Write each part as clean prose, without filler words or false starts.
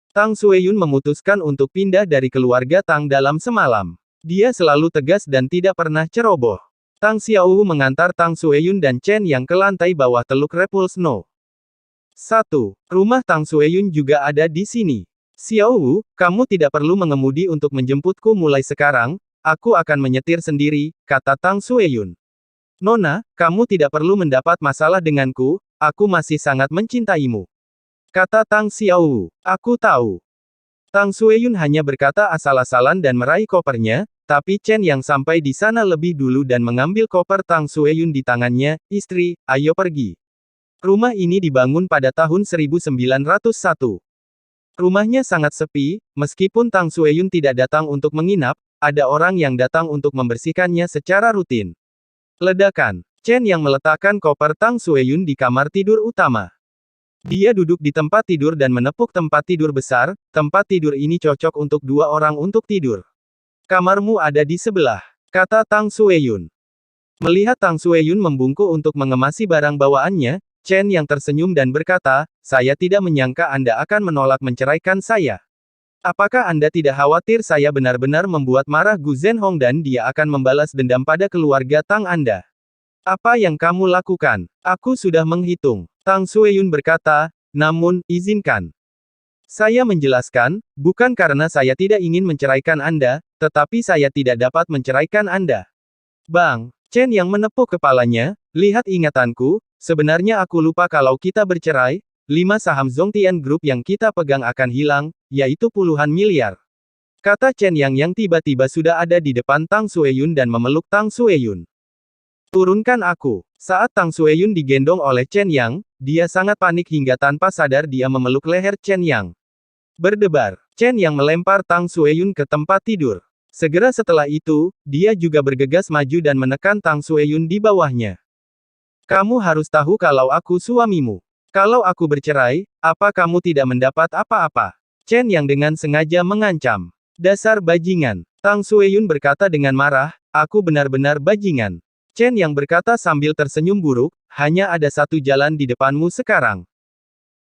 Tang Sueyun memutuskan untuk pindah dari keluarga Tang dalam semalam. Dia selalu tegas dan tidak pernah ceroboh. Tang Xiaowu mengantar Tang Sueyun dan Chen Yang ke lantai bawah Teluk Repulse No. 1. Rumah Tang Sueyun juga ada di sini. Xiaowu, kamu tidak perlu mengemudi untuk menjemputku mulai sekarang, aku akan menyetir sendiri, kata Tang Sueyun. Nona, kamu tidak perlu mendapat masalah denganku, aku masih sangat mencintaimu. Kata Tang Xiaowu. Aku tahu. Tang Sueyun hanya berkata asal-asalan dan meraih kopernya, tapi Chen Yang sampai di sana lebih dulu dan mengambil koper Tang Sueyun di tangannya. Istri, ayo pergi. Rumah ini dibangun pada tahun 1901. Rumahnya sangat sepi, meskipun Tang Sueyun tidak datang untuk menginap, ada orang yang datang untuk membersihkannya secara rutin. Ledakan. Chen Yang meletakkan koper Tang Sueyun di kamar tidur utama. Dia duduk di tempat tidur dan menepuk tempat tidur besar, tempat tidur ini cocok untuk 2 orang untuk tidur. Kamarmu ada di sebelah, kata Tang Sueyun. Melihat Tang Sueyun membungkuk untuk mengemasi barang bawaannya, Chen Yang tersenyum dan berkata, saya tidak menyangka Anda akan menolak menceraikan saya. Apakah Anda tidak khawatir saya benar-benar membuat marah Gu Zhenhong dan dia akan membalas dendam pada keluarga Tang Anda? Apa yang kamu lakukan? Aku sudah menghitung. Tang Sueyun berkata, namun, izinkan. Saya menjelaskan, bukan karena saya tidak ingin menceraikan Anda, tetapi saya tidak dapat menceraikan Anda. Bang, Chen Yang menepuk kepalanya, lihat ingatanku, sebenarnya aku lupa kalau kita bercerai, 5 saham Zhongtian Group yang kita pegang akan hilang, yaitu puluhan miliar. Kata Chen yang tiba-tiba sudah ada di depan Tang Sueyun dan memeluk Tang Sueyun. Turunkan aku. Saat Tang Sueyun digendong oleh Chen Yang, dia sangat panik hingga tanpa sadar dia memeluk leher Chen Yang. Berdebar, Chen Yang melempar Tang Sueyun ke tempat tidur. Segera setelah itu, dia juga bergegas maju dan menekan Tang Sueyun di bawahnya. Kamu harus tahu kalau aku suamimu. Kalau aku bercerai, apa kamu tidak mendapat apa-apa? Chen Yang dengan sengaja mengancam. Dasar bajingan. Tang Sueyun berkata dengan marah, aku benar-benar bajingan. Chen Yang berkata sambil tersenyum buruk, hanya ada satu jalan di depanmu sekarang.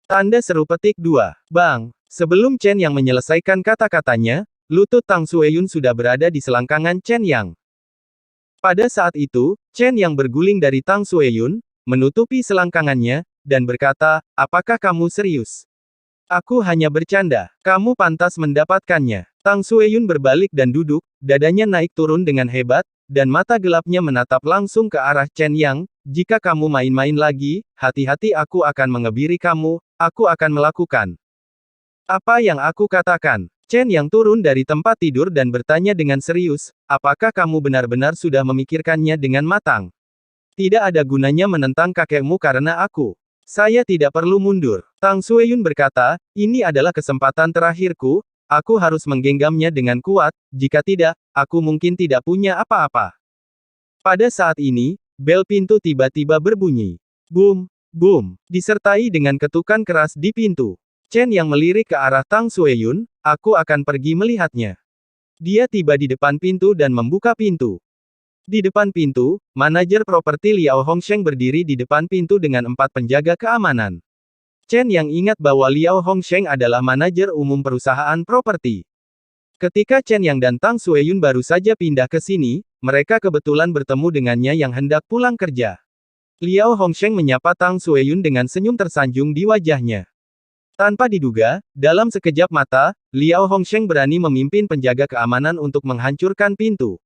Tanda seru petik 2. Bang. Sebelum Chen Yang menyelesaikan kata-katanya, lutut Tang Sueyun sudah berada di selangkangan Chen Yang. Pada saat itu, Chen Yang berguling dari Tang Sueyun, menutupi selangkangannya, dan berkata, apakah kamu serius? Aku hanya bercanda, kamu pantas mendapatkannya. Tang Sueyun berbalik dan duduk, dadanya naik turun dengan hebat, dan mata gelapnya menatap langsung ke arah Chen Yang, jika kamu main-main lagi, hati-hati aku akan mengebiri kamu, aku akan melakukan. Apa yang aku katakan? Chen Yang turun dari tempat tidur dan bertanya dengan serius, apakah kamu benar-benar sudah memikirkannya dengan matang? Tidak ada gunanya menentang kakekmu karena aku. Saya tidak perlu mundur. Tang Sueyun berkata, ini adalah kesempatan terakhirku, aku harus menggenggamnya dengan kuat, jika tidak, aku mungkin tidak punya apa-apa. Pada saat ini, bel pintu tiba-tiba berbunyi. Boom, boom, disertai dengan ketukan keras di pintu. Chen Yang melirik ke arah Tang Sueyun, aku akan pergi melihatnya. Dia tiba di depan pintu dan membuka pintu. Di depan pintu, manajer properti Liao Hongsheng berdiri di depan pintu dengan 4 penjaga keamanan. Chen Yang ingat bahwa Liao Hongsheng adalah manajer umum perusahaan properti. Ketika Chen Yang dan Tang Sueyun baru saja pindah ke sini, mereka kebetulan bertemu dengannya yang hendak pulang kerja. Liao Hongsheng menyapa Tang Sueyun dengan senyum tersanjung di wajahnya. Tanpa diduga, dalam sekejap mata, Liao Hongsheng berani memimpin penjaga keamanan untuk menghancurkan pintu.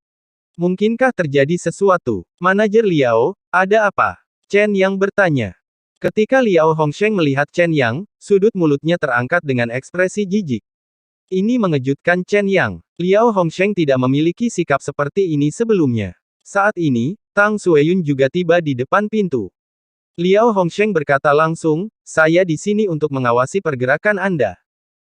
Mungkinkah terjadi sesuatu? Manajer Liao, ada apa? Chen Yang bertanya. Ketika Liao Hongsheng melihat Chen Yang, sudut mulutnya terangkat dengan ekspresi jijik. Ini mengejutkan Chen Yang. Liao Hongsheng tidak memiliki sikap seperti ini sebelumnya. Saat ini, Tang Sueyun juga tiba di depan pintu. Liao Hongsheng berkata langsung, saya di sini untuk mengawasi pergerakan Anda.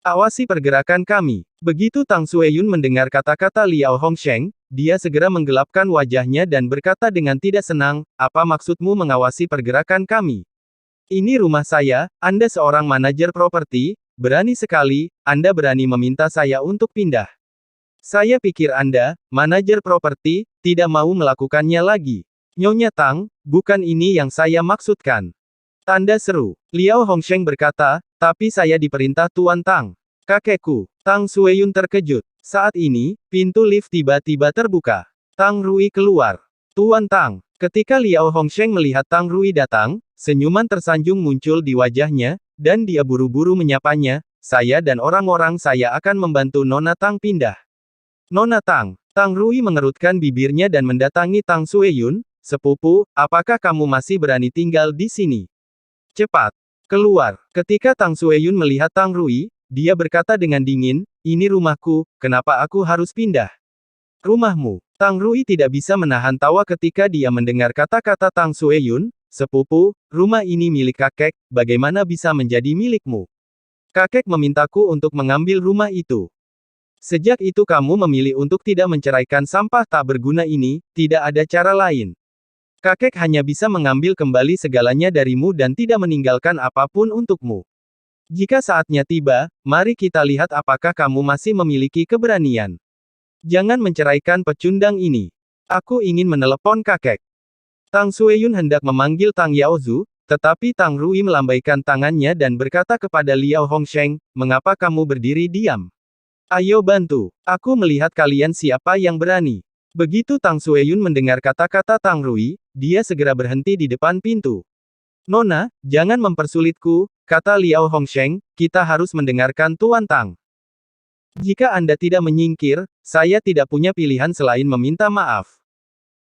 Awasi pergerakan kami. Begitu Tang Sueyun mendengar kata-kata Liao Hongsheng, dia segera menggelapkan wajahnya dan berkata dengan tidak senang, apa maksudmu mengawasi pergerakan kami? Ini rumah saya, Anda seorang manajer properti, berani sekali, Anda berani meminta saya untuk pindah. Saya pikir Anda, manajer properti, tidak mau melakukannya lagi. Nyonya Tang, bukan ini yang saya maksudkan. Tanda seru. Liao Hongsheng berkata, tapi saya diperintah Tuan Tang. Kakekku. Tang Sueyun terkejut. Saat ini, pintu lift tiba-tiba terbuka. Tang Rui keluar. Tuan Tang. Ketika Liao Hongsheng melihat Tang Rui datang, senyuman tersanjung muncul di wajahnya, dan dia buru-buru menyapanya, saya dan orang-orang saya akan membantu Nona Tang pindah. Nona Tang. Tang Rui mengerutkan bibirnya dan mendatangi Tang Sueyun, sepupu, apakah kamu masih berani tinggal di sini? Cepat. Keluar. Ketika Tang Sueyun melihat Tang Rui, dia berkata dengan dingin, ini rumahku, kenapa aku harus pindah? Rumahmu. Tang Rui tidak bisa menahan tawa ketika dia mendengar kata-kata Tang Sueyun, sepupu, rumah ini milik kakek, bagaimana bisa menjadi milikmu? Kakek memintaku untuk mengambil rumah itu. Sejak itu kamu memilih untuk tidak menceraikan sampah tak berguna ini, tidak ada cara lain. Kakek hanya bisa mengambil kembali segalanya darimu dan tidak meninggalkan apapun untukmu. Jika saatnya tiba, mari kita lihat apakah kamu masih memiliki keberanian. Jangan menceraikan pecundang ini. Aku ingin menelepon kakek. Tang Sueyun hendak memanggil Tang Yaozu, tetapi Tang Rui melambaikan tangannya dan berkata kepada Liao Hongsheng, mengapa kamu berdiri diam? Ayo bantu. Aku melihat kalian siapa yang berani. Begitu Tang Sueyun mendengar kata-kata Tang Rui, dia segera berhenti di depan pintu. Nona, jangan mempersulitku, kata Liao Hongsheng, kita harus mendengarkan Tuan Tang. Jika Anda tidak menyingkir, saya tidak punya pilihan selain meminta maaf.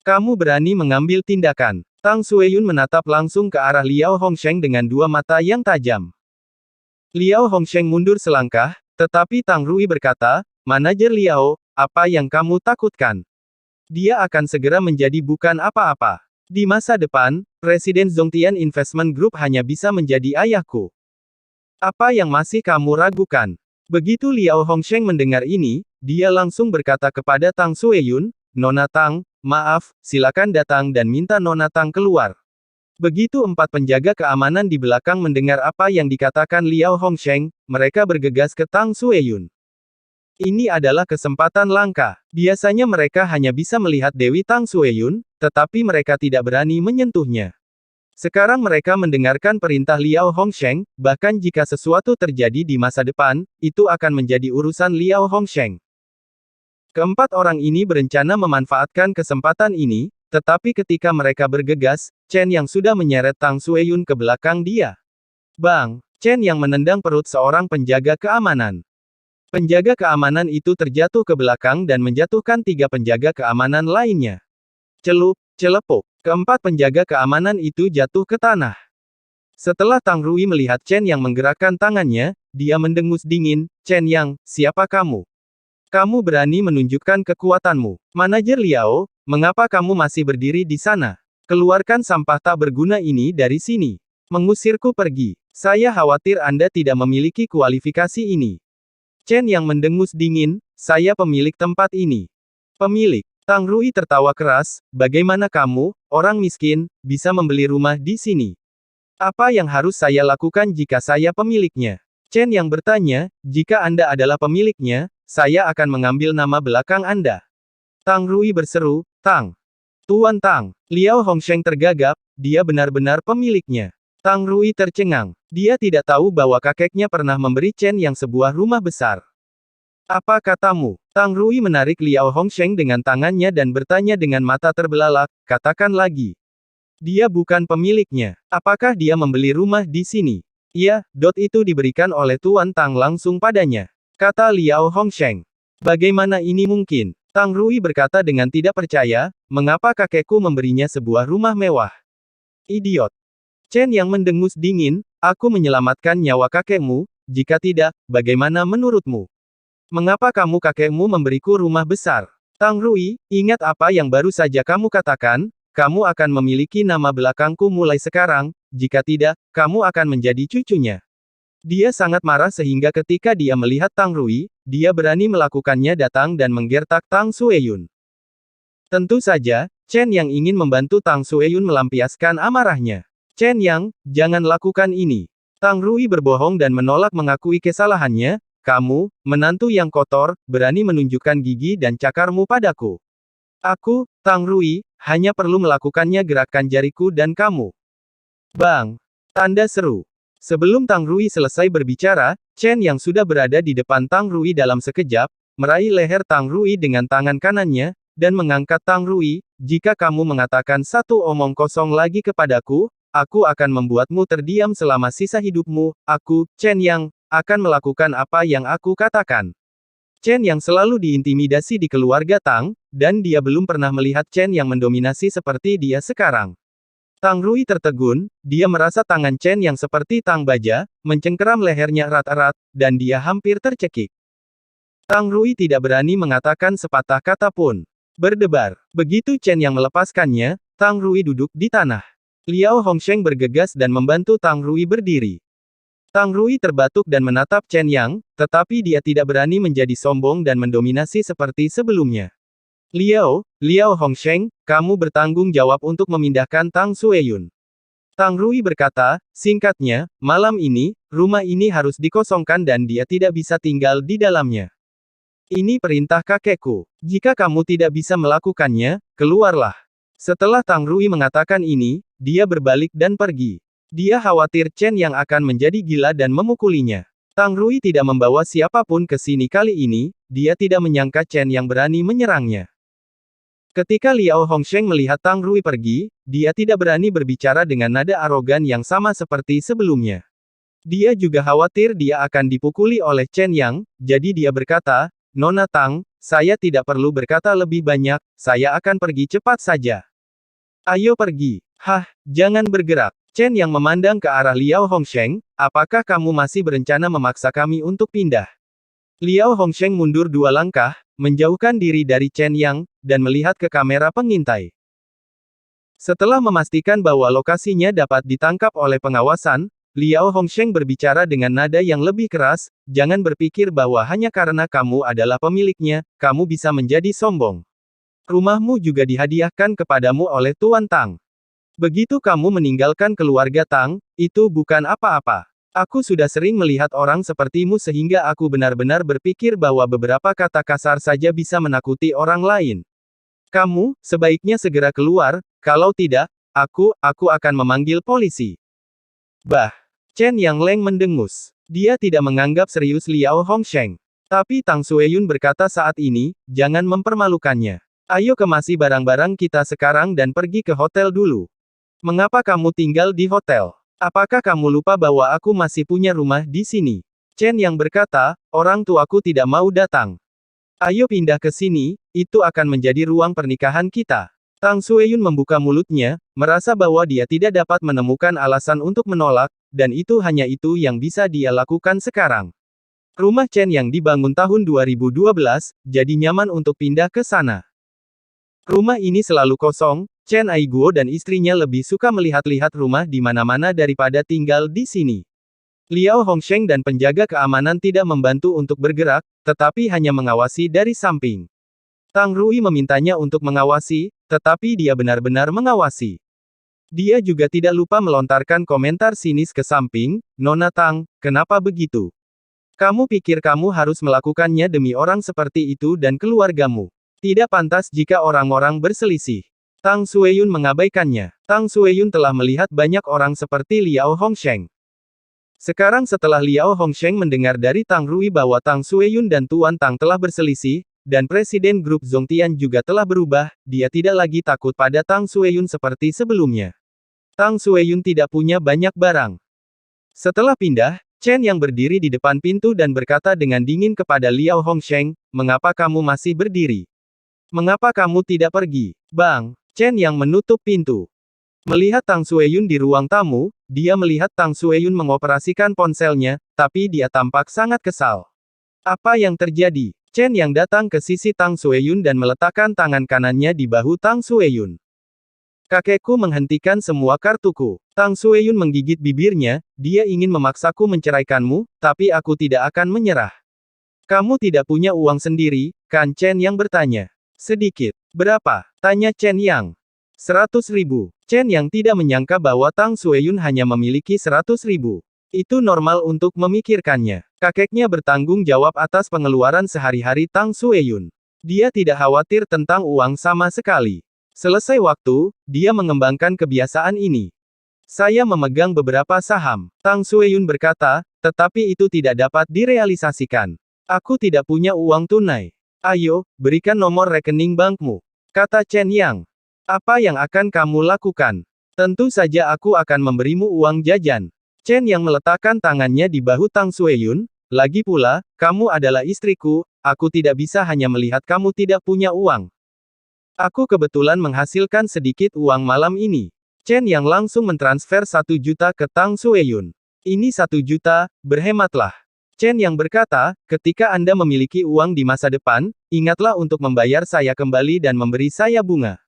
Kamu berani mengambil tindakan. Tang Sueyun menatap langsung ke arah Liao Hongsheng dengan dua mata yang tajam. Liao Hongsheng mundur selangkah, tetapi Tang Rui berkata, Manajer Liao, apa yang kamu takutkan? Dia akan segera menjadi bukan apa-apa. Di masa depan, Presiden Zhongtian Investment Group hanya bisa menjadi ayahku. Apa yang masih kamu ragukan? Begitu Liao Hongsheng mendengar ini, dia langsung berkata kepada Tang Sueyun, Nona Tang, maaf, silakan datang dan minta Nona Tang keluar. Begitu empat penjaga keamanan di belakang mendengar apa yang dikatakan Liao Hongsheng, mereka bergegas ke Tang Sueyun. Ini adalah kesempatan langka. Biasanya mereka hanya bisa melihat Dewi Tang Sueyun, tetapi mereka tidak berani menyentuhnya. Sekarang mereka mendengarkan perintah Liao Hongsheng, bahkan jika sesuatu terjadi di masa depan, itu akan menjadi urusan Liao Hongsheng. Keempat orang ini berencana memanfaatkan kesempatan ini, tetapi ketika mereka bergegas, Chen yang sudah menyeret Tang Sueyun ke belakang dia. Bang! Chen yang menendang perut seorang penjaga keamanan. Penjaga keamanan itu terjatuh ke belakang dan menjatuhkan tiga penjaga keamanan lainnya. Celup, celepuk. Keempat penjaga keamanan itu jatuh ke tanah. Setelah Tang Rui melihat Chen yang menggerakkan tangannya, dia mendengus dingin, Chen Yang, siapa kamu? Kamu berani menunjukkan kekuatanmu. Manajer Liao, mengapa kamu masih berdiri di sana? Keluarkan sampah tak berguna ini dari sini. Mengusirku pergi. Saya khawatir Anda tidak memiliki kualifikasi ini. Chen yang mendengus dingin, saya pemilik tempat ini. Pemilik. Tang Rui tertawa keras, bagaimana kamu, orang miskin, bisa membeli rumah di sini? Apa yang harus saya lakukan jika saya pemiliknya? Chen yang bertanya, jika Anda adalah pemiliknya, saya akan mengambil nama belakang Anda. Tang Rui berseru, Tang. Tuan Tang. Liao Hongsheng tergagap, dia benar-benar pemiliknya. Tang Rui tercengang. Dia tidak tahu bahwa kakeknya pernah memberi Chen yang sebuah rumah besar. Apa katamu? Tang Rui menarik Liao Hongsheng dengan tangannya dan bertanya dengan mata terbelalak, katakan lagi. Dia bukan pemiliknya. Apakah dia membeli rumah di sini? Iya, itu diberikan oleh Tuan Tang langsung padanya. Kata Liao Hongsheng. Bagaimana ini mungkin? Tang Rui berkata dengan tidak percaya, mengapa kakekku memberinya sebuah rumah mewah? Idiot. Chen yang mendengus dingin, aku menyelamatkan nyawa kakekmu, jika tidak, bagaimana menurutmu? Mengapa kakekmu memberiku rumah besar? Tang Rui, ingat apa yang baru saja kamu katakan, kamu akan memiliki nama belakangku mulai sekarang, jika tidak, kamu akan menjadi cucunya. Dia sangat marah sehingga ketika dia melihat Tang Rui, dia berani melakukannya datang dan menggertak Tang Sueyun. Tentu saja, Chen yang ingin membantu Tang Sueyun melampiaskan amarahnya. Chen Yang, jangan lakukan ini. Tang Rui berbohong dan menolak mengakui kesalahannya, kamu, menantu yang kotor, berani menunjukkan gigi dan cakarmu padaku. Aku, Tang Rui, hanya perlu melakukannya gerakan jariku dan kamu. Bang! Tanda seru. Sebelum Tang Rui selesai berbicara, Chen yang sudah berada di depan Tang Rui dalam sekejap, meraih leher Tang Rui dengan tangan kanannya, dan mengangkat Tang Rui, jika kamu mengatakan satu omong kosong lagi kepadaku, aku akan membuatmu terdiam selama sisa hidupmu, aku, Chen Yang, akan melakukan apa yang aku katakan. Chen Yang selalu diintimidasi di keluarga Tang, dan dia belum pernah melihat Chen Yang mendominasi seperti dia sekarang. Tang Rui tertegun, dia merasa tangan Chen Yang seperti tang baja, mencengkeram lehernya erat-erat, dan dia hampir tercekik. Tang Rui tidak berani mengatakan sepatah kata pun. Berdebar. Begitu Chen Yang melepaskannya, Tang Rui duduk di tanah. Liao Hongsheng bergegas dan membantu Tang Rui berdiri. Tang Rui terbatuk dan menatap Chen Yang, tetapi dia tidak berani menjadi sombong dan mendominasi seperti sebelumnya. Liao Hongsheng, kamu bertanggung jawab untuk memindahkan Tang Sueyun. Tang Rui berkata, singkatnya, malam ini, rumah ini harus dikosongkan dan dia tidak bisa tinggal di dalamnya. Ini perintah kakekku. Jika kamu tidak bisa melakukannya, keluarlah. Setelah Tang Rui mengatakan ini, dia berbalik dan pergi. Dia khawatir Chen Yang akan menjadi gila dan memukulinya. Tang Rui tidak membawa siapapun ke sini kali ini, dia tidak menyangka Chen Yang berani menyerangnya. Ketika Liao Hongsheng melihat Tang Rui pergi, dia tidak berani berbicara dengan nada arogan yang sama seperti sebelumnya. Dia juga khawatir dia akan dipukuli oleh Chen Yang, jadi dia berkata, Nona Tang, saya tidak perlu berkata lebih banyak, saya akan pergi cepat saja. Ayo pergi. Hah, jangan bergerak. Chen Yang memandang ke arah Liao Hongsheng, apakah kamu masih berencana memaksa kami untuk pindah? Liao Hongsheng mundur 2 langkah, menjauhkan diri dari Chen Yang, dan melihat ke kamera pengintai. Setelah memastikan bahwa lokasinya dapat ditangkap oleh pengawasan, Liao Hongsheng berbicara dengan nada yang lebih keras, jangan berpikir bahwa hanya karena kamu adalah pemiliknya, kamu bisa menjadi sombong. Rumahmu juga dihadiahkan kepadamu oleh Tuan Tang. Begitu kamu meninggalkan keluarga Tang, itu bukan apa-apa. Aku sudah sering melihat orang sepertimu sehingga aku benar-benar berpikir bahwa beberapa kata kasar saja bisa menakuti orang lain. Kamu, sebaiknya segera keluar, kalau tidak, aku akan memanggil polisi. Bah! Chen Yang Leng mendengus. Dia tidak menganggap serius Liao Hongsheng. Tapi Tang Sueyun berkata saat ini, jangan mempermalukannya. Ayo kemasi barang-barang kita sekarang dan pergi ke hotel dulu. Mengapa kamu tinggal di hotel? Apakah kamu lupa bahwa aku masih punya rumah di sini? Chen Yang berkata, orang tuaku tidak mau datang. Ayo pindah ke sini, itu akan menjadi ruang pernikahan kita. Tang Sueyun membuka mulutnya, merasa bahwa dia tidak dapat menemukan alasan untuk menolak, dan itu hanya itu yang bisa dia lakukan sekarang. Rumah Chen yang dibangun tahun 2012, jadi nyaman untuk pindah ke sana. Rumah ini selalu kosong, Chen Aiguo dan istrinya lebih suka melihat-lihat rumah di mana-mana daripada tinggal di sini. Liao Hongsheng dan penjaga keamanan tidak membantu untuk bergerak, tetapi hanya mengawasi dari samping. Tang Rui memintanya untuk mengawasi, tetapi dia benar-benar mengawasi. Dia juga tidak lupa melontarkan komentar sinis ke samping, Nona Tang, kenapa begitu? Kamu pikir kamu harus melakukannya demi orang seperti itu dan keluargamu. Tidak pantas jika orang-orang berselisih. Tang Sueyun mengabaikannya. Tang Sueyun telah melihat banyak orang seperti Liao Hongsheng. Sekarang setelah Liao Hongsheng mendengar dari Tang Rui bahwa Tang Sueyun dan Tuan Tang telah berselisih, dan Presiden Grup Zongtian juga telah berubah, dia tidak lagi takut pada Tang Sueyun seperti sebelumnya. Tang Sueyun tidak punya banyak barang. Setelah pindah, Chen yang berdiri di depan pintu dan berkata dengan dingin kepada Liao Hongsheng, mengapa kamu masih berdiri? Mengapa kamu tidak pergi? Bang! Chen yang menutup pintu. Melihat Tang Sueyun di ruang tamu, dia melihat Tang Sueyun mengoperasikan ponselnya, tapi dia tampak sangat kesal. Apa yang terjadi? Chen yang datang ke sisi Tang Sueyun dan meletakkan tangan kanannya di bahu Tang Sueyun. Kakekku menghentikan semua kartuku. Tang Sueyun menggigit bibirnya, dia ingin memaksaku menceraikanmu, tapi aku tidak akan menyerah. Kamu tidak punya uang sendiri, kan? Chen yang bertanya. Sedikit. Berapa? Tanya Chen Yang. 100.000. Chen yang tidak menyangka bahwa Tang Sueyun hanya memiliki 100.000. Itu normal untuk memikirkannya. Kakeknya bertanggung jawab atas pengeluaran sehari-hari Tang Sueyun. Dia tidak khawatir tentang uang sama sekali. Selesai waktu, dia mengembangkan kebiasaan ini. Saya memegang beberapa saham. Tang Sueyun berkata, tetapi itu tidak dapat direalisasikan. Aku tidak punya uang tunai. Ayo, berikan nomor rekening bankmu, kata Chen Yang. Apa yang akan kamu lakukan? Tentu saja aku akan memberimu uang jajan. Chen Yang meletakkan tangannya di bahu Tang Sueyun. Lagi pula, kamu adalah istriku, aku tidak bisa hanya melihat kamu tidak punya uang. Aku kebetulan menghasilkan sedikit uang malam ini. Chen Yang langsung mentransfer 1 juta ke Tang Sueyun. Ini 1 juta, berhematlah. Chen Yang berkata, ketika Anda memiliki uang di masa depan, ingatlah untuk membayar saya kembali dan memberi saya bunga.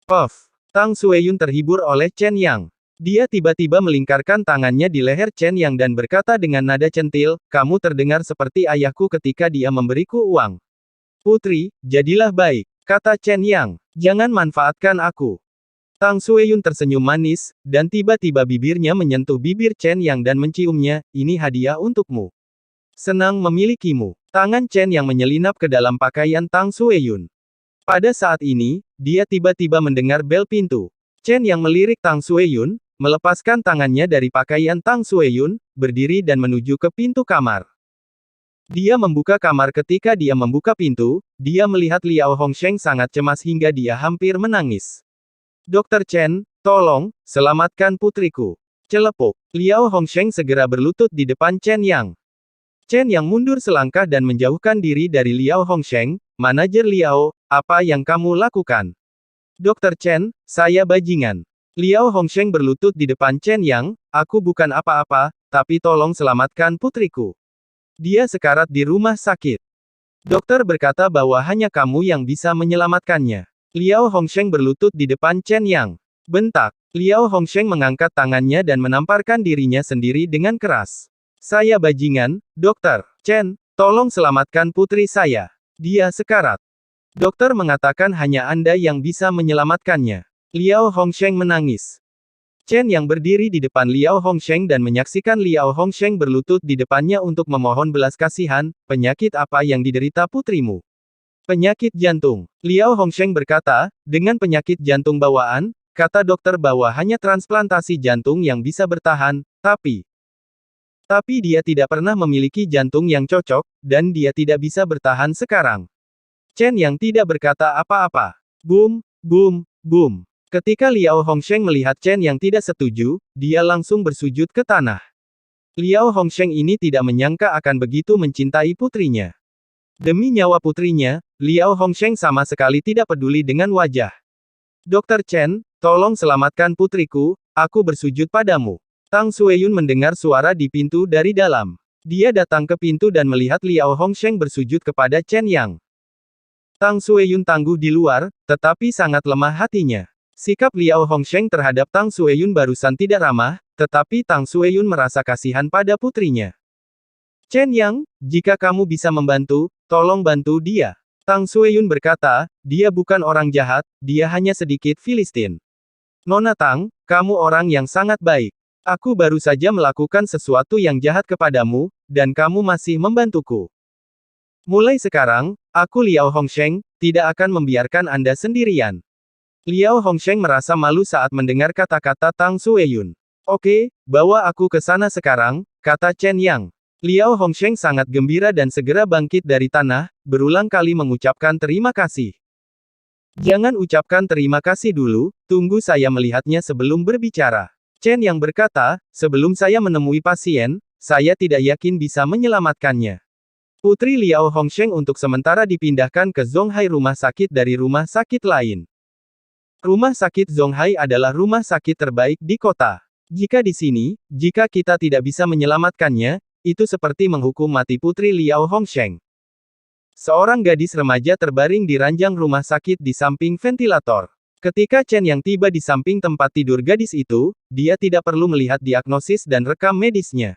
Puff. Tang Sueyun terhibur oleh Chen Yang. Dia tiba-tiba melingkarkan tangannya di leher Chen Yang dan berkata dengan nada centil, kamu terdengar seperti ayahku ketika dia memberiku uang. Putri, jadilah baik, kata Chen Yang. Jangan manfaatkan aku. Tang Sueyun tersenyum manis, dan tiba-tiba bibirnya menyentuh bibir Chen Yang dan menciumnya, ini hadiah untukmu. Senang memilikimu. Tangan Chen Yang menyelinap ke dalam pakaian Tang Sueyun. Pada saat ini, dia tiba-tiba mendengar bel pintu. Chen Yang melirik Tang Sueyun, melepaskan tangannya dari pakaian Tang Sueyun, berdiri dan menuju ke pintu kamar. Dia membuka kamar. Ketika dia membuka pintu, dia melihat Liao Hongsheng sangat cemas hingga dia hampir menangis. Dokter Chen, tolong, selamatkan putriku. Celepuk. Liao Hongsheng segera berlutut di depan Chen Yang. Chen Yang mundur selangkah dan menjauhkan diri dari Liao Hongsheng. Manajer Liao, apa yang kamu lakukan? Dokter Chen, saya bajingan. Liao Hongsheng berlutut di depan Chen Yang, aku bukan apa-apa, tapi tolong selamatkan putriku. Dia sekarat di rumah sakit. Dokter berkata bahwa hanya kamu yang bisa menyelamatkannya. Liao Hongsheng berlutut di depan Chen Yang. Bentak. Liao Hongsheng mengangkat tangannya dan menamparkan dirinya sendiri dengan keras. Saya bajingan, dokter. Chen, tolong selamatkan putri saya. Dia sekarat. Dokter mengatakan hanya Anda yang bisa menyelamatkannya. Liao Hongsheng menangis. Chen Yang berdiri di depan Liao Hongsheng dan menyaksikan Liao Hongsheng berlutut di depannya untuk memohon belas kasihan, penyakit apa yang diderita putrimu? Penyakit jantung. Liao Hongsheng berkata, dengan penyakit jantung bawaan, kata dokter bahwa hanya transplantasi jantung yang bisa bertahan, tapi dia tidak pernah memiliki jantung yang cocok, dan dia tidak bisa bertahan sekarang. Chen Yang tidak berkata apa-apa. Boom, boom, boom. Ketika Liao Hongsheng melihat Chen Yang tidak setuju, dia langsung bersujud ke tanah. Liao Hongsheng ini tidak menyangka akan begitu mencintai putrinya. Demi nyawa putrinya, Liao Hongsheng sama sekali tidak peduli dengan wajah. Dokter Chen, tolong selamatkan putriku, aku bersujud padamu. Tang Sueyun mendengar suara di pintu dari dalam. Dia datang ke pintu dan melihat Liao Hongsheng bersujud kepada Chen Yang. Tang Sueyun tangguh di luar, tetapi sangat lemah hatinya. Sikap Liao Hongsheng terhadap Tang Sueyun barusan tidak ramah, tetapi Tang Sueyun merasa kasihan pada putrinya. Chen Yang, jika kamu bisa membantu, tolong bantu dia. Tang Sueyun berkata, dia bukan orang jahat, dia hanya sedikit Filistin. Nona Tang, kamu orang yang sangat baik. Aku baru saja melakukan sesuatu yang jahat kepadamu, dan kamu masih membantuku. Mulai sekarang, aku Liao Hongsheng, tidak akan membiarkan Anda sendirian. Liao Hongsheng merasa malu saat mendengar kata-kata Tang Sueyun. Oke, bawa aku ke sana sekarang, kata Chen Yang. Liao Hongsheng sangat gembira dan segera bangkit dari tanah, berulang kali mengucapkan terima kasih. Jangan ucapkan terima kasih dulu, tunggu saya melihatnya sebelum berbicara. Chen Yang berkata, sebelum saya menemui pasien, saya tidak yakin bisa menyelamatkannya. Putri Liao Hongsheng untuk sementara dipindahkan ke Zonghai rumah sakit dari rumah sakit lain. Rumah sakit Zonghai adalah rumah sakit terbaik di kota. Jika di sini, jika kita tidak bisa menyelamatkannya, itu seperti menghukum mati putri Liao Hongsheng. Seorang gadis remaja terbaring di ranjang rumah sakit di samping ventilator. Ketika Chen Yang tiba di samping tempat tidur gadis itu, dia tidak perlu melihat diagnosis dan rekam medisnya.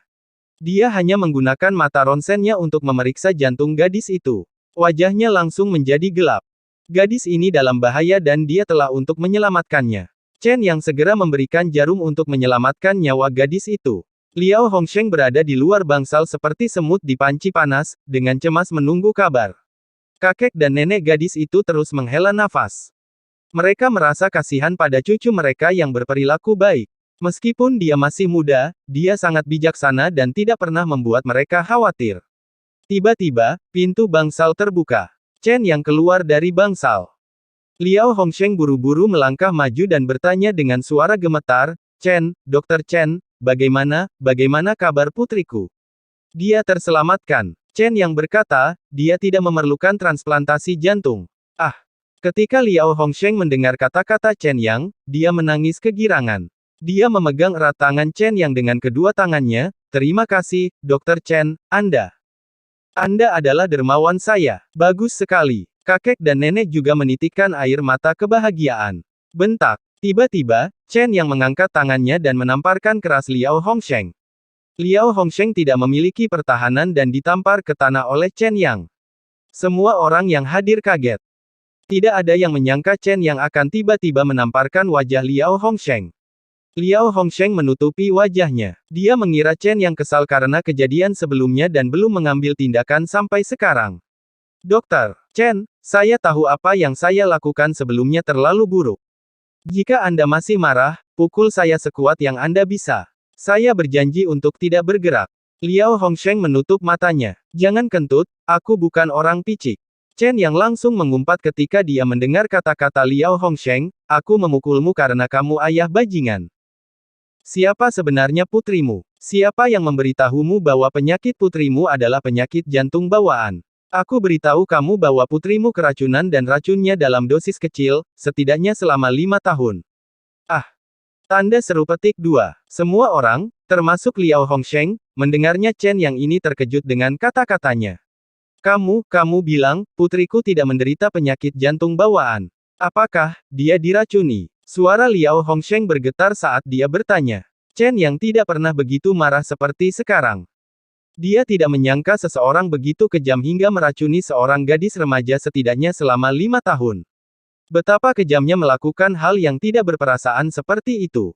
Dia hanya menggunakan mata ronsennya untuk memeriksa jantung gadis itu. Wajahnya langsung menjadi gelap. Gadis ini dalam bahaya dan dia telah untuk menyelamatkannya. Chen Yang segera memberikan jarum untuk menyelamatkan nyawa gadis itu. Liao Hongsheng berada di luar bangsal seperti semut di panci panas, dengan cemas menunggu kabar. Kakek dan nenek gadis itu terus menghela nafas. Mereka merasa kasihan pada cucu mereka yang berperilaku baik. Meskipun dia masih muda, dia sangat bijaksana dan tidak pernah membuat mereka khawatir. Tiba-tiba, pintu bangsal terbuka. Chen yang keluar dari bangsal. Liao Hongsheng buru-buru melangkah maju dan bertanya dengan suara gemetar, "Chen, Dokter Chen, bagaimana kabar putriku? Dia terselamatkan." Chen yang berkata, dia tidak memerlukan transplantasi jantung. Ah! Ketika Liao Hongsheng mendengar kata-kata Chen Yang, dia menangis kegirangan. Dia memegang erat tangan Chen Yang dengan kedua tangannya. "Terima kasih, Dokter Chen, Anda adalah dermawan saya. Bagus sekali." Kakek dan nenek juga menitikkan air mata kebahagiaan. Bentak. Tiba-tiba, Chen Yang mengangkat tangannya dan menamparkan keras Liao Hongsheng. Liao Hongsheng tidak memiliki pertahanan dan ditampar ke tanah oleh Chen Yang. Semua orang yang hadir kaget. Tidak ada yang menyangka Chen Yang akan tiba-tiba menamparkan wajah Liao Hongsheng. Liao Hongsheng menutupi wajahnya. Dia mengira Chen Yang kesal karena kejadian sebelumnya dan belum mengambil tindakan sampai sekarang. "Dokter Chen, saya tahu apa yang saya lakukan sebelumnya terlalu buruk. Jika Anda masih marah, pukul saya sekuat yang Anda bisa. Saya berjanji untuk tidak bergerak." Liao Hongsheng menutup matanya. "Jangan kentut, aku bukan orang picik." Chen yang langsung mengumpat ketika dia mendengar kata-kata Liao Hongsheng, "Aku memukulmu karena kamu ayah bajingan. Siapa sebenarnya putrimu? Siapa yang memberitahumu bahwa penyakit putrimu adalah penyakit jantung bawaan? Aku beritahu kamu bahwa putrimu keracunan dan racunnya dalam dosis kecil, setidaknya selama 5 tahun. Ah! Tanda seru petik 2. Semua orang, termasuk Liao Hongsheng, mendengarnya Chen Yang ini terkejut dengan kata-katanya. Kamu bilang, putriku tidak menderita penyakit jantung bawaan. Apakah dia diracuni?" Suara Liao Hongsheng bergetar saat dia bertanya. Chen Yang tidak pernah begitu marah seperti sekarang. Dia tidak menyangka seseorang begitu kejam hingga meracuni seorang gadis remaja setidaknya selama 5 tahun. Betapa kejamnya melakukan hal yang tidak berperasaan seperti itu.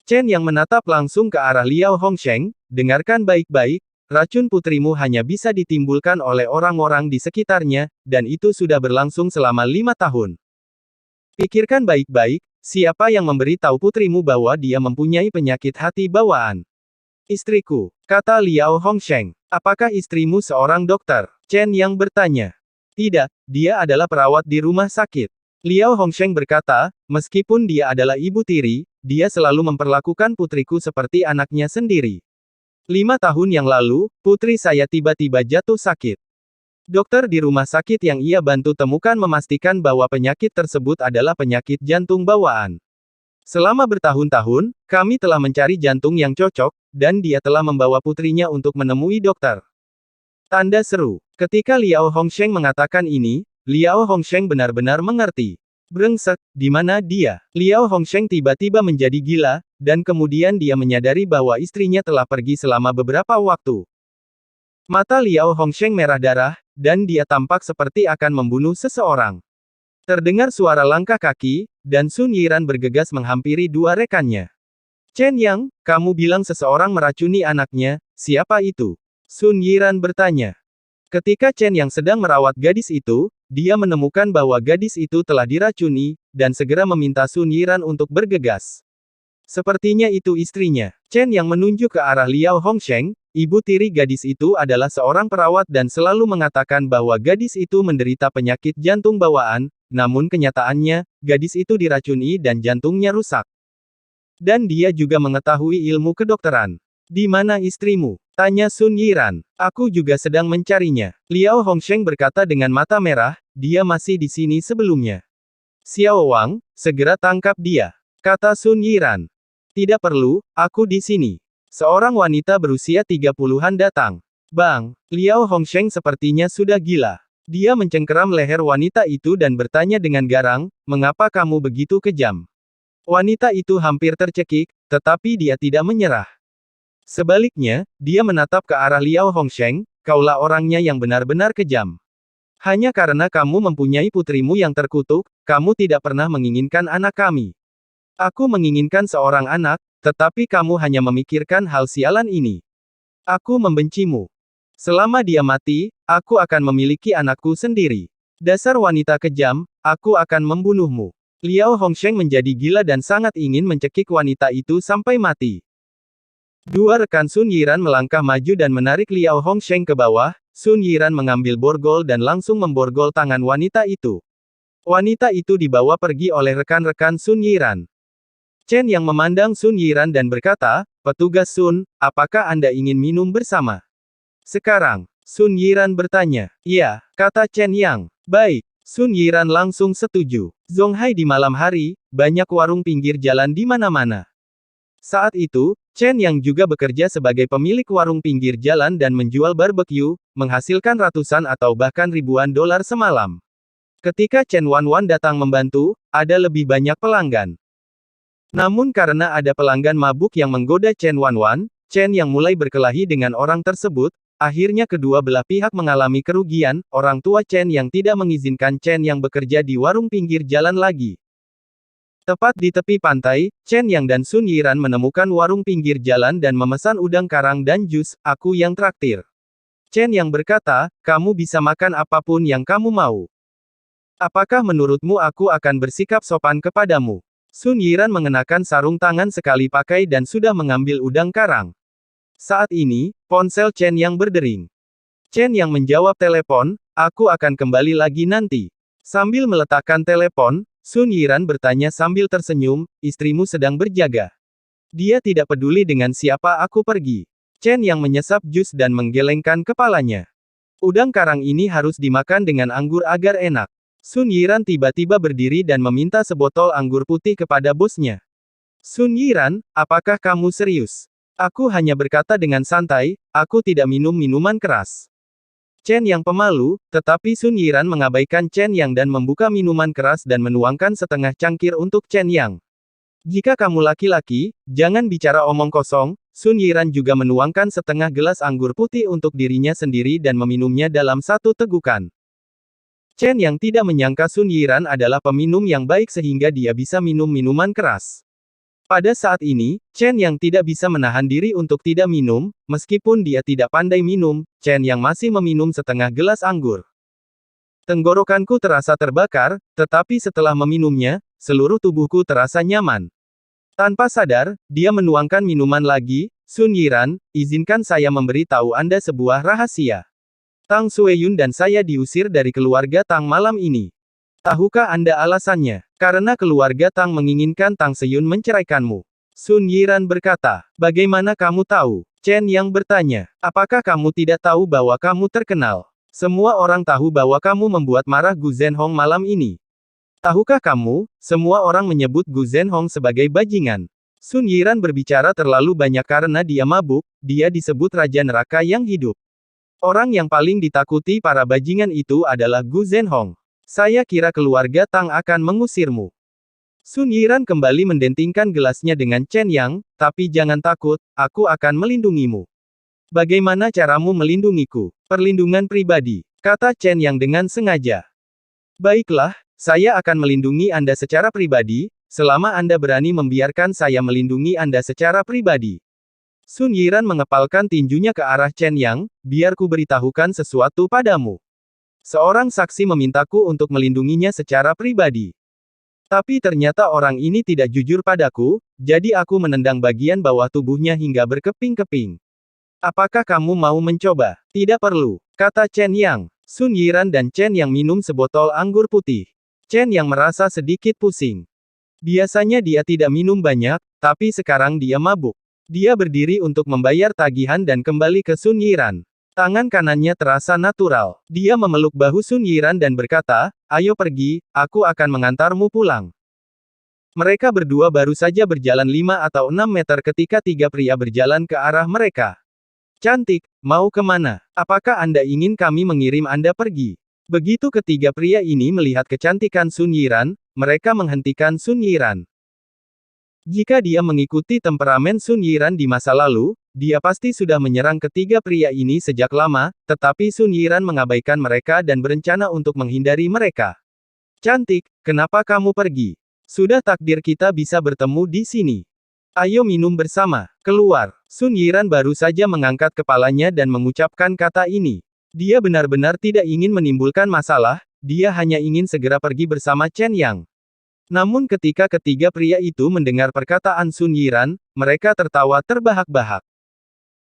Chen yang menatap langsung ke arah Liao Hongsheng, "Dengarkan baik-baik, racun putrimu hanya bisa ditimbulkan oleh orang-orang di sekitarnya, dan itu sudah berlangsung selama 5 tahun. Pikirkan baik-baik, siapa yang memberitahu putrimu bahwa dia mempunyai penyakit hati bawaan?" "Istriku," kata Liao Hongsheng. "Apakah istrimu seorang dokter?" Chen yang bertanya. "Tidak, dia adalah perawat di rumah sakit." Liao Hongsheng berkata, "Meskipun dia adalah ibu tiri, dia selalu memperlakukan putriku seperti anaknya sendiri. 5 tahun yang lalu, putri saya tiba-tiba jatuh sakit. Dokter di rumah sakit yang ia bantu temukan memastikan bahwa penyakit tersebut adalah penyakit jantung bawaan. Selama bertahun-tahun, kami telah mencari jantung yang cocok, dan dia telah membawa putrinya untuk menemui dokter." Tanda seru. Ketika Liao Hongsheng mengatakan ini, Liao Hongsheng benar-benar mengerti. Brengsek, di mana dia? Liao Hongsheng tiba-tiba menjadi gila, dan kemudian dia menyadari bahwa istrinya telah pergi selama beberapa waktu. Mata Liao Hongsheng merah darah, dan dia tampak seperti akan membunuh seseorang. Terdengar suara langkah kaki, dan Sun Yiran bergegas menghampiri dua rekannya. "Chen Yang, kamu bilang seseorang meracuni anaknya, siapa itu?" Sun Yiran bertanya. Ketika Chen Yang sedang merawat gadis itu, dia menemukan bahwa gadis itu telah diracuni, dan segera meminta Sun Yiran untuk bergegas. Sepertinya itu istrinya. Chen Yang menunjuk ke arah Liao Hongsheng, ibu tiri gadis itu adalah seorang perawat dan selalu mengatakan bahwa gadis itu menderita penyakit jantung bawaan, namun kenyataannya, gadis itu diracuni dan jantungnya rusak. Dan dia juga mengetahui ilmu kedokteran. "Di mana istrimu?" tanya Sun Yiran. "Aku juga sedang mencarinya." Liao Hongsheng berkata dengan mata merah, "Dia masih di sini sebelumnya." "Xiao Wang, segera tangkap dia," kata Sun Yiran. "Tidak perlu, aku di sini." Seorang wanita berusia 30-an datang. "Bang!" Liao Hongsheng sepertinya sudah gila. Dia mencengkeram leher wanita itu dan bertanya dengan garang, "Mengapa kamu begitu kejam?" Wanita itu hampir tercekik, tetapi dia tidak menyerah. Sebaliknya, dia menatap ke arah Liao Hongsheng, "Kaulah orangnya yang benar-benar kejam. Hanya karena kamu mempunyai putrimu yang terkutuk, kamu tidak pernah menginginkan anak kami. Aku menginginkan seorang anak, tetapi kamu hanya memikirkan hal sialan ini. Aku membencimu. Selama dia mati, aku akan memiliki anakku sendiri. Dasar wanita kejam, aku akan membunuhmu." Liao Hongsheng menjadi gila dan sangat ingin mencekik wanita itu sampai mati. Dua rekan Sun Yiran melangkah maju dan menarik Liao Hongsheng ke bawah. Sun Yiran mengambil borgol dan langsung memborgol tangan wanita itu. Wanita itu dibawa pergi oleh rekan-rekan Sun Yiran. Chen yang memandang Sun Yiran dan berkata, "Petugas Sun, apakah Anda ingin minum bersama?" Sekarang, Sun Yiran bertanya. "Iya," kata Chen Yang. "Baik." Sun Yiran langsung setuju. Zonghai di malam hari, banyak warung pinggir jalan di mana-mana. Saat itu, Chen Yang juga bekerja sebagai pemilik warung pinggir jalan dan menjual barbecue, menghasilkan ratusan atau bahkan ribuan dolar semalam. Ketika Chen Wanwan datang membantu, ada lebih banyak pelanggan. Namun karena ada pelanggan mabuk yang menggoda Chen Wanwan, Chen Yang mulai berkelahi dengan orang tersebut. Akhirnya kedua belah pihak mengalami kerugian. Orang tua Chen Yang tidak mengizinkan Chen Yang bekerja di warung pinggir jalan lagi. Tepat di tepi pantai, Chen Yang dan Sun Yiran menemukan warung pinggir jalan dan memesan udang karang dan jus. "Aku yang traktir." Chen Yang berkata, "Kamu bisa makan apapun yang kamu mau. Apakah menurutmu aku akan bersikap sopan kepadamu?" Sun Yiran mengenakan sarung tangan sekali pakai dan sudah mengambil udang karang. Saat ini, ponsel Chen Yang berdering. Chen Yang menjawab telepon, "Aku akan kembali lagi nanti." Sambil meletakkan telepon, Sun Yiran bertanya sambil tersenyum, "Istrimu sedang berjaga. Dia tidak peduli dengan siapa aku pergi." Chen Yang menyesap jus dan menggelengkan kepalanya. "Udang karang ini harus dimakan dengan anggur agar enak." Sun Yiran tiba-tiba berdiri dan meminta sebotol anggur putih kepada bosnya. "Sun Yiran, apakah kamu serius?" "Aku hanya berkata dengan santai, aku tidak minum minuman keras." Chen Yang pemalu, tetapi Sun Yiran mengabaikan Chen Yang dan membuka minuman keras dan menuangkan setengah cangkir untuk Chen Yang. "Jika kamu laki-laki, jangan bicara omong kosong." Sun Yiran juga menuangkan setengah gelas anggur putih untuk dirinya sendiri dan meminumnya dalam satu tegukan. Chen Yang tidak menyangka Sun Yiran adalah peminum yang baik sehingga dia bisa minum minuman keras. Pada saat ini, Chen Yang tidak bisa menahan diri untuk tidak minum, meskipun dia tidak pandai minum, Chen Yang masih meminum setengah gelas anggur. "Tenggorokanku terasa terbakar, tetapi setelah meminumnya, seluruh tubuhku terasa nyaman." Tanpa sadar, dia menuangkan minuman lagi. "Sun Yiran, izinkan saya memberi tahu Anda sebuah rahasia. Tang Sueyun dan saya diusir dari keluarga Tang malam ini. Tahukah Anda alasannya? Karena keluarga Tang menginginkan Tang Seyun menceraikanmu." Sun Yiran berkata, "Bagaimana kamu tahu?" Chen Yang bertanya, "Apakah kamu tidak tahu bahwa kamu terkenal? Semua orang tahu bahwa kamu membuat marah Gu Zhenhong malam ini. Tahukah kamu, semua orang menyebut Gu Zhenhong sebagai bajingan." Sun Yiran berbicara terlalu banyak karena dia mabuk, dia disebut Raja Neraka yang hidup. Orang yang paling ditakuti para bajingan itu adalah Gu Zhenhong. "Saya kira keluarga Tang akan mengusirmu." Sun Yiran kembali mendentingkan gelasnya dengan Chen Yang, "Tapi jangan takut, aku akan melindungimu." "Bagaimana caramu melindungiku?" "Perlindungan pribadi," kata Chen Yang dengan sengaja. "Baiklah, saya akan melindungi Anda secara pribadi, selama Anda berani membiarkan saya melindungi Anda secara pribadi." Sun Yiran mengepalkan tinjunya ke arah Chen Yang, "Biar ku beritahukan sesuatu padamu. Seorang saksi memintaku untuk melindunginya secara pribadi. Tapi ternyata orang ini tidak jujur padaku, jadi aku menendang bagian bawah tubuhnya hingga berkeping-keping. Apakah kamu mau mencoba?" "Tidak perlu," kata Chen Yang. Sun Yiran dan Chen Yang minum sebotol anggur putih. Chen Yang merasa sedikit pusing. Biasanya dia tidak minum banyak, tapi sekarang dia mabuk. Dia berdiri untuk membayar tagihan dan kembali ke Sun Yiran. Tangan kanannya terasa natural. Dia memeluk bahu Sun Yiran dan berkata, "Ayo pergi, aku akan mengantarmu pulang." Mereka berdua baru saja berjalan 5 atau 6 meter ketika tiga pria berjalan ke arah mereka. "Cantik, mau kemana? Apakah Anda ingin kami mengirim Anda pergi?" Begitu ketiga pria ini melihat kecantikan Sun Yiran, mereka menghentikan Sun Yiran. Jika dia mengikuti temperamen Sun Yiran di masa lalu, dia pasti sudah menyerang ketiga pria ini sejak lama, tetapi Sun Yiran mengabaikan mereka dan berencana untuk menghindari mereka. "Cantik, kenapa kamu pergi? Sudah takdir kita bisa bertemu di sini. Ayo minum bersama, keluar." Sun Yiran baru saja mengangkat kepalanya dan mengucapkan kata ini. Dia benar-benar tidak ingin menimbulkan masalah, dia hanya ingin segera pergi bersama Chen Yang. Namun ketika ketiga pria itu mendengar perkataan Sun Yiran, mereka tertawa terbahak-bahak.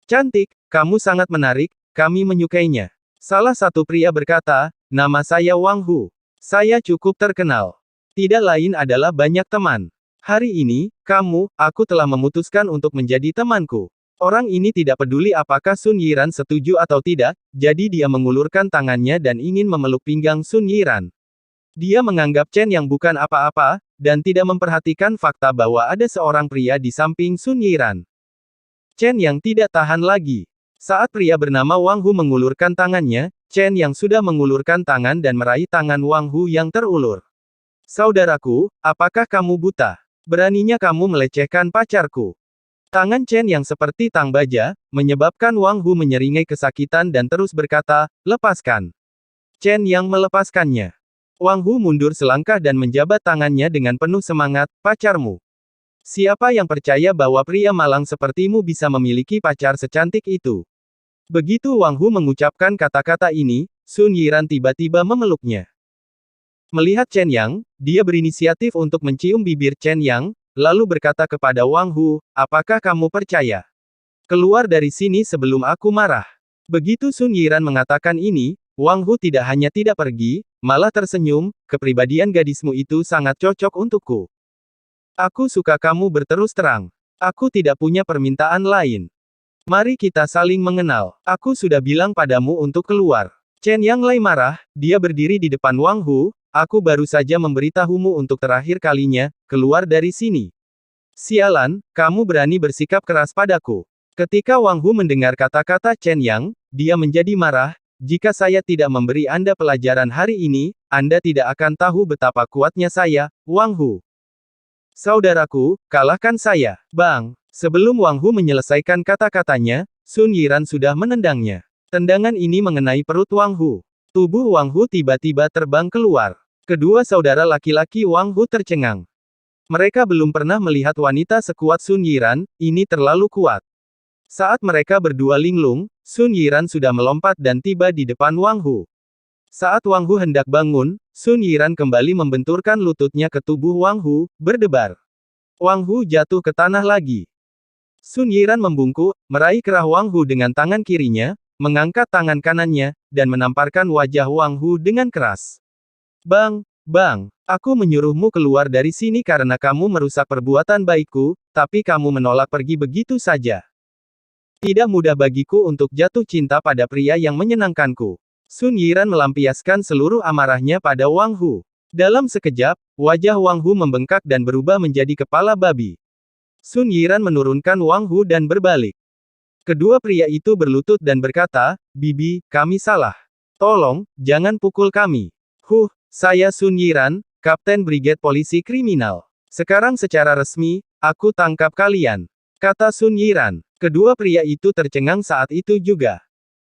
Cantik, kamu sangat menarik, kami menyukainya. Salah satu pria berkata, nama saya Wang Hu. Saya cukup terkenal. Tidak lain adalah banyak teman. Hari ini, aku telah memutuskan untuk menjadi temanku. Orang ini tidak peduli apakah Sun Yiran setuju atau tidak, jadi dia mengulurkan tangannya dan ingin memeluk pinggang Sun Yiran. Dia menganggap Chen yang bukan apa-apa, dan tidak memperhatikan fakta bahwa ada seorang pria di samping Sun Yiran. Chen yang tidak tahan lagi. Saat pria bernama Wang Hu mengulurkan tangannya, Chen yang sudah mengulurkan tangan dan meraih tangan Wang Hu yang terulur. Saudaraku, apakah kamu buta? Beraninya kamu melecehkan pacarku. Tangan Chen yang seperti tang baja, menyebabkan Wang Hu menyeringai kesakitan dan terus berkata, lepaskan. Chen yang melepaskannya. Wang Hu mundur selangkah dan menjabat tangannya dengan penuh semangat, pacarmu. Siapa yang percaya bahwa pria malang sepertimu bisa memiliki pacar secantik itu? Begitu Wang Hu mengucapkan kata-kata ini, Sun Yiran tiba-tiba memeluknya. Melihat Chen Yang, dia berinisiatif untuk mencium bibir Chen Yang, lalu berkata kepada Wang Hu, apakah kamu percaya? Keluar dari sini sebelum aku marah. Begitu Sun Yiran mengatakan ini, Wang Hu tidak hanya tidak pergi, malah tersenyum, kepribadian gadismu itu sangat cocok untukku. Aku suka kamu berterus terang. Aku tidak punya permintaan lain. Mari kita saling mengenal. Aku sudah bilang padamu untuk keluar. Chen Yang mulai marah, dia berdiri di depan Wang Hu, aku baru saja memberitahumu untuk terakhir kalinya, keluar dari sini. Sialan, kamu berani bersikap keras padaku. Ketika Wang Hu mendengar kata-kata Chen Yang, dia menjadi marah, jika saya tidak memberi Anda pelajaran hari ini, Anda tidak akan tahu betapa kuatnya saya, Wang Hu. Saudaraku, kalahkan saya. Bang! Sebelum Wang Hu menyelesaikan kata-katanya, Sun Yiran sudah menendangnya. Tendangan ini mengenai perut Wang Hu. Tubuh Wang Hu tiba-tiba terbang keluar. Kedua saudara laki-laki Wang Hu tercengang. Mereka belum pernah melihat wanita sekuat Sun Yiran, ini terlalu kuat. Saat mereka berdua linglung, Sun Yiran sudah melompat dan tiba di depan Wang Hu. Saat Wang Hu hendak bangun, Sun Yiran kembali membenturkan lututnya ke tubuh Wang Hu, berdebar. Wang Hu jatuh ke tanah lagi. Sun Yiran membungkuk, meraih kerah Wang Hu dengan tangan kirinya, mengangkat tangan kanannya, dan menamparkan wajah Wang Hu dengan keras. Bang! Bang! Aku menyuruhmu keluar dari sini karena kamu merusak perbuatan baikku, tapi kamu menolak pergi begitu saja. Tidak mudah bagiku untuk jatuh cinta pada pria yang menyenangkanku. Sun Yiran melampiaskan seluruh amarahnya pada Wang Hu. Dalam sekejap, wajah Wang Hu membengkak dan berubah menjadi kepala babi. Sun Yiran menurunkan Wang Hu dan berbalik. Kedua pria itu berlutut dan berkata, Bibi, kami salah. Tolong, jangan pukul kami. Saya Sun Yiran, Kapten Brigade Polisi Kriminal. Sekarang secara resmi, aku tangkap kalian. Kata Sun Yiran. Kedua pria itu tercengang saat itu juga.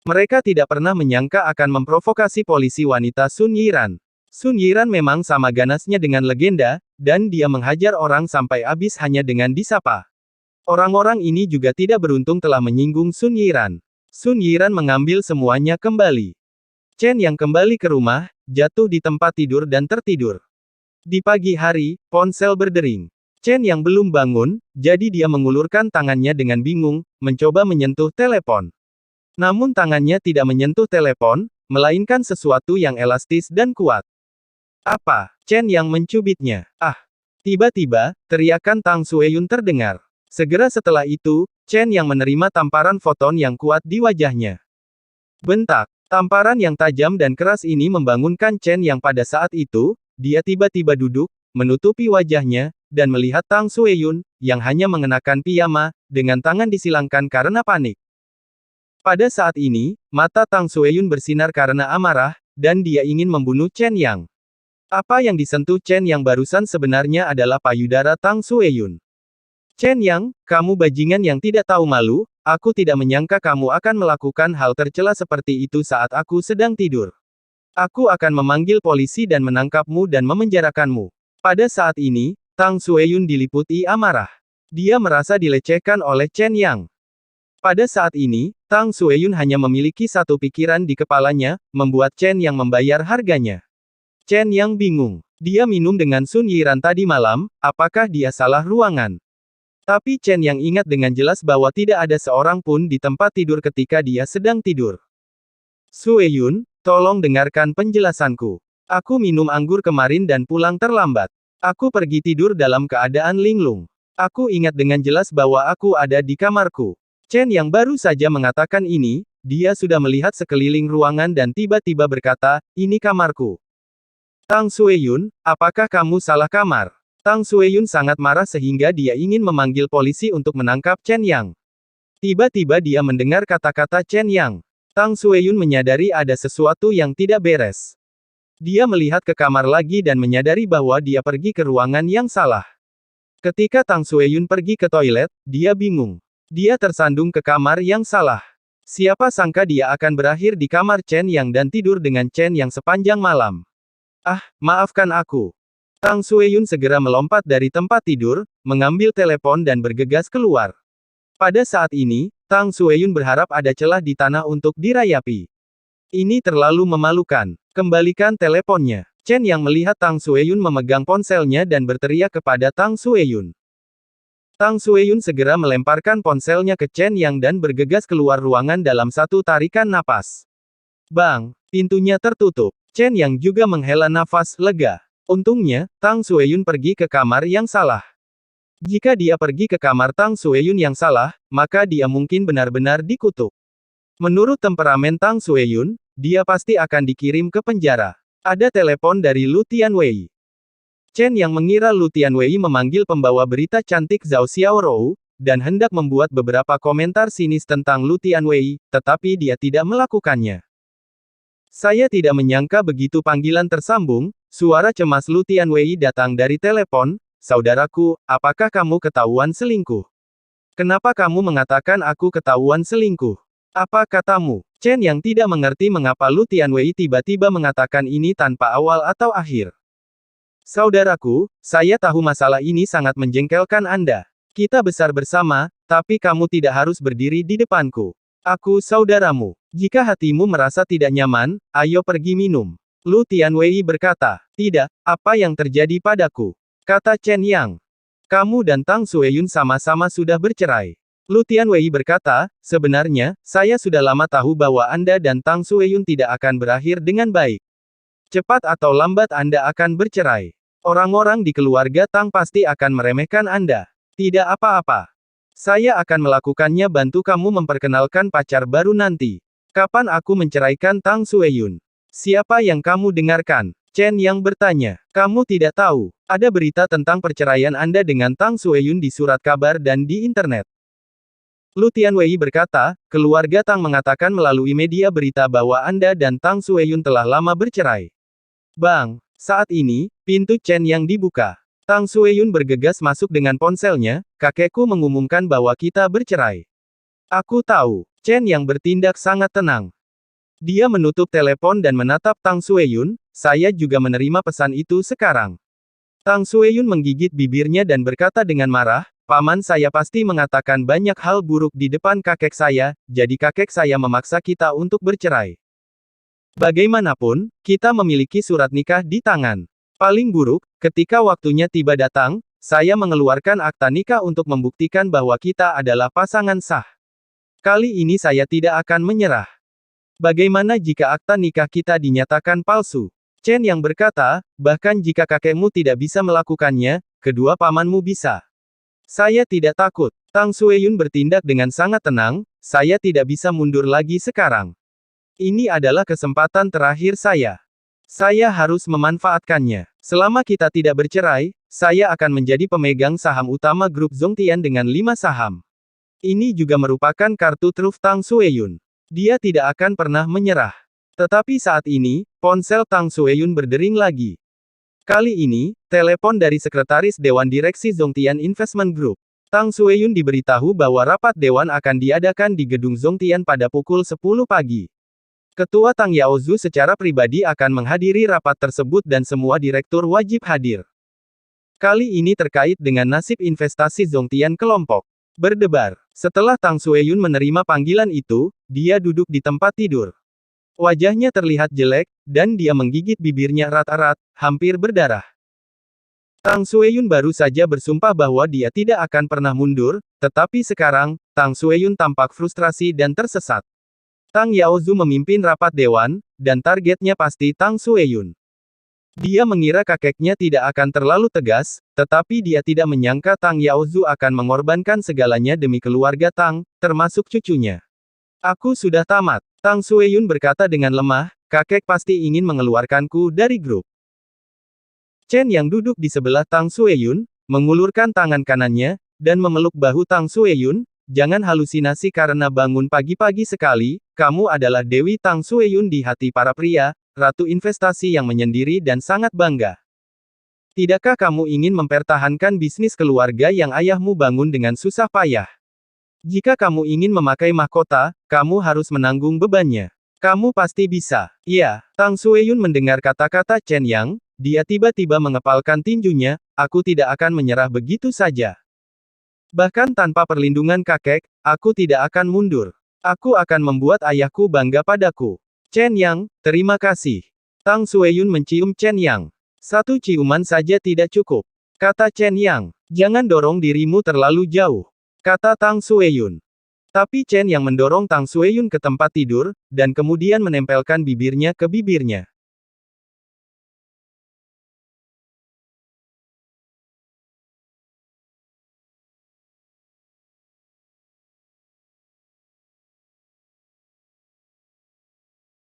Mereka tidak pernah menyangka akan memprovokasi polisi wanita Sun Yiran. Sun Yiran memang sama ganasnya dengan legenda, dan dia menghajar orang sampai habis hanya dengan disapa. Orang-orang ini juga tidak beruntung telah menyinggung Sun Yiran. Sun Yiran mengambil semuanya kembali. Chen yang kembali ke rumah, jatuh di tempat tidur dan tertidur. Di pagi hari, ponsel berdering. Chen yang belum bangun, jadi dia mengulurkan tangannya dengan bingung, mencoba menyentuh telepon. Namun tangannya tidak menyentuh telepon, melainkan sesuatu yang elastis dan kuat. Apa? Chen yang mencubitnya. Tiba-tiba, teriakan Tang Sueyun terdengar. Segera setelah itu, Chen yang menerima tamparan foton yang kuat di wajahnya. Bentak. Tamparan yang tajam dan keras ini membangunkan Chen yang pada saat itu, dia tiba-tiba duduk, menutupi wajahnya, dan melihat Tang Sueyun, yang hanya mengenakan piyama, dengan tangan disilangkan karena panik. Pada saat ini, mata Tang Sueyun bersinar karena amarah, dan dia ingin membunuh Chen Yang. Apa yang disentuh Chen Yang barusan sebenarnya adalah payudara Tang Sueyun. Chen Yang, kamu bajingan yang tidak tahu malu, aku tidak menyangka kamu akan melakukan hal tercela seperti itu saat aku sedang tidur. Aku akan memanggil polisi dan menangkapmu dan memenjarakanmu. Pada saat ini, Tang Sueyun diliputi amarah. Dia merasa dilecehkan oleh Chen Yang. Pada saat ini, Tang Sueyun hanya memiliki satu pikiran di kepalanya, membuat Chen Yang membayar harganya. Chen Yang bingung. Dia minum dengan Sun Yiran tadi malam, apakah dia salah ruangan? Tapi Chen yang ingat dengan jelas bahwa tidak ada seorang pun di tempat tidur ketika dia sedang tidur. Sue Yun, tolong dengarkan penjelasanku. Aku minum anggur kemarin dan pulang terlambat. Aku pergi tidur dalam keadaan linglung. Aku ingat dengan jelas bahwa aku ada di kamarku. Chen yang baru saja mengatakan ini, dia sudah melihat sekeliling ruangan dan tiba-tiba berkata, ini kamarku. Tang Sue Yun, apakah kamu salah kamar? Tang Sue Yun sangat marah sehingga dia ingin memanggil polisi untuk menangkap Chen Yang. Tiba-tiba dia mendengar kata-kata Chen Yang. Tang Sue Yun menyadari ada sesuatu yang tidak beres. Dia melihat ke kamar lagi dan menyadari bahwa dia pergi ke ruangan yang salah. Ketika Tang Sue Yun pergi ke toilet, dia bingung. Dia tersandung ke kamar yang salah. Siapa sangka dia akan berakhir di kamar Chen Yang dan tidur dengan Chen Yang sepanjang malam. Ah, maafkan aku. Tang Sue Yun segera melompat dari tempat tidur, mengambil telepon dan bergegas keluar. Pada saat ini, Tang Sue Yun berharap ada celah di tanah untuk dirayapi. Ini terlalu memalukan. Kembalikan teleponnya. Chen yang melihat Tang Sue Yun memegang ponselnya dan berteriak kepada Tang Sue Yun. Tang Sue Yun segera melemparkan ponselnya ke Chen Yang dan bergegas keluar ruangan dalam satu tarikan napas. Bang! Pintunya tertutup. Chen Yang juga menghela nafas lega. Untungnya, Tang Sue Yun pergi ke kamar yang salah. Jika dia pergi ke kamar Tang Sue Yun yang salah, maka dia mungkin benar-benar dikutuk. Menurut temperamen Tang Sue Yun, dia pasti akan dikirim ke penjara. Ada telepon dari Lu Tianwei. Chen yang mengira Lu Tianwei memanggil pembawa berita cantik Zhao Xiaorou, dan hendak membuat beberapa komentar sinis tentang Lu Tianwei, tetapi dia tidak melakukannya. Saya tidak menyangka begitu panggilan tersambung, suara cemas Lu Tianwei datang dari telepon, saudaraku, apakah kamu ketahuan selingkuh? Kenapa kamu mengatakan aku ketahuan selingkuh? Apa katamu? Chen yang tidak mengerti mengapa Lu Tianwei tiba-tiba mengatakan ini tanpa awal atau akhir. Saudaraku, saya tahu masalah ini sangat menjengkelkan Anda. Kita besar bersama, tapi kamu tidak harus berdiri di depanku. Aku saudaramu. Jika hatimu merasa tidak nyaman, ayo pergi minum. Lu Tianwei berkata, tidak, apa yang terjadi padaku? Kata Chen Yang. Kamu dan Tang Sue Yun sama-sama sudah bercerai. Lu Tianwei berkata, sebenarnya, saya sudah lama tahu bahwa Anda dan Tang Sue Yun tidak akan berakhir dengan baik. Cepat atau lambat Anda akan bercerai. Orang-orang di keluarga Tang pasti akan meremehkan Anda. Tidak apa-apa. Saya akan melakukannya bantu kamu memperkenalkan pacar baru nanti. Kapan aku menceraikan Tang Sue Yun? Siapa yang kamu dengarkan? Chen yang bertanya. Kamu tidak tahu. Ada berita tentang perceraian Anda dengan Tang Sue Yun di surat kabar dan di internet. Lu Tianwei berkata, keluarga Tang mengatakan melalui media berita bahwa Anda dan Tang Sue Yun telah lama bercerai. Bang, saat ini, pintu Chen yang dibuka. Tang Sue Yun bergegas masuk dengan ponselnya, kakekku mengumumkan bahwa kita bercerai. Aku tahu. Chen yang bertindak sangat tenang. Dia menutup telepon dan menatap Tang Sue Yun, saya juga menerima pesan itu sekarang. Tang Sue Yun menggigit bibirnya dan berkata dengan marah, paman saya pasti mengatakan banyak hal buruk di depan kakek saya, jadi kakek saya memaksa kita untuk bercerai. Bagaimanapun, kita memiliki surat nikah di tangan. Paling buruk, ketika waktunya tiba datang, saya mengeluarkan akta nikah untuk membuktikan bahwa kita adalah pasangan sah. Kali ini saya tidak akan menyerah. Bagaimana jika akta nikah kita dinyatakan palsu? Chen yang berkata, bahkan jika kakekmu tidak bisa melakukannya, kedua pamanmu bisa. Saya tidak takut. Tang Sue Yun bertindak dengan sangat tenang, saya tidak bisa mundur lagi sekarang. Ini adalah kesempatan terakhir saya. Saya harus memanfaatkannya. Selama kita tidak bercerai, saya akan menjadi pemegang saham utama grup Zhongtian dengan 5 saham. Ini juga merupakan kartu truf Tang Sue Yun. Dia tidak akan pernah menyerah. Tetapi saat ini, ponsel Tang Sue Yun berdering lagi. Kali ini, telepon dari Sekretaris Dewan Direksi Zhongtian Investment Group. Tang Sue Yun diberitahu bahwa rapat dewan akan diadakan di gedung Zhongtian pada pukul 10 pagi. Ketua Tang Yaozu secara pribadi akan menghadiri rapat tersebut dan semua direktur wajib hadir. Kali ini terkait dengan nasib investasi Zhongtian kelompok. Berdebar. Setelah Tang Sue Yun menerima panggilan itu, dia duduk di tempat tidur. Wajahnya terlihat jelek, dan dia menggigit bibirnya erat-erat, hampir berdarah. Tang Sueyun baru saja bersumpah bahwa dia tidak akan pernah mundur, tetapi sekarang, Tang Sueyun tampak frustrasi dan tersesat. Tang Yaozu memimpin rapat dewan, dan targetnya pasti Tang Sueyun. Dia mengira kakeknya tidak akan terlalu tegas, tetapi dia tidak menyangka Tang Yaozu akan mengorbankan segalanya demi keluarga Tang, termasuk cucunya. Aku sudah tamat. Tang Sueyun berkata dengan lemah, kakek pasti ingin mengeluarkanku dari grup. Chen yang duduk di sebelah Tang Sueyun, mengulurkan tangan kanannya, dan memeluk bahu Tang Sueyun, jangan halusinasi karena bangun pagi-pagi sekali, kamu adalah Dewi Tang Sueyun di hati para pria, ratu investasi yang menyendiri dan sangat bangga. Tidakkah kamu ingin mempertahankan bisnis keluarga yang ayahmu bangun dengan susah payah? Jika kamu ingin memakai mahkota, kamu harus menanggung bebannya. Kamu pasti bisa. Iya, Tang Sueyun mendengar kata-kata Chen Yang, dia tiba-tiba mengepalkan tinjunya, aku tidak akan menyerah begitu saja. Bahkan tanpa perlindungan kakek, aku tidak akan mundur. Aku akan membuat ayahku bangga padaku. Chen Yang, terima kasih. Tang Sueyun mencium Chen Yang. Satu ciuman saja tidak cukup. Kata Chen Yang, jangan dorong dirimu terlalu jauh. Kata Tang Sueyun. Tapi Chen Yang mendorong Tang Sueyun ke tempat tidur, dan kemudian menempelkan bibirnya ke bibirnya.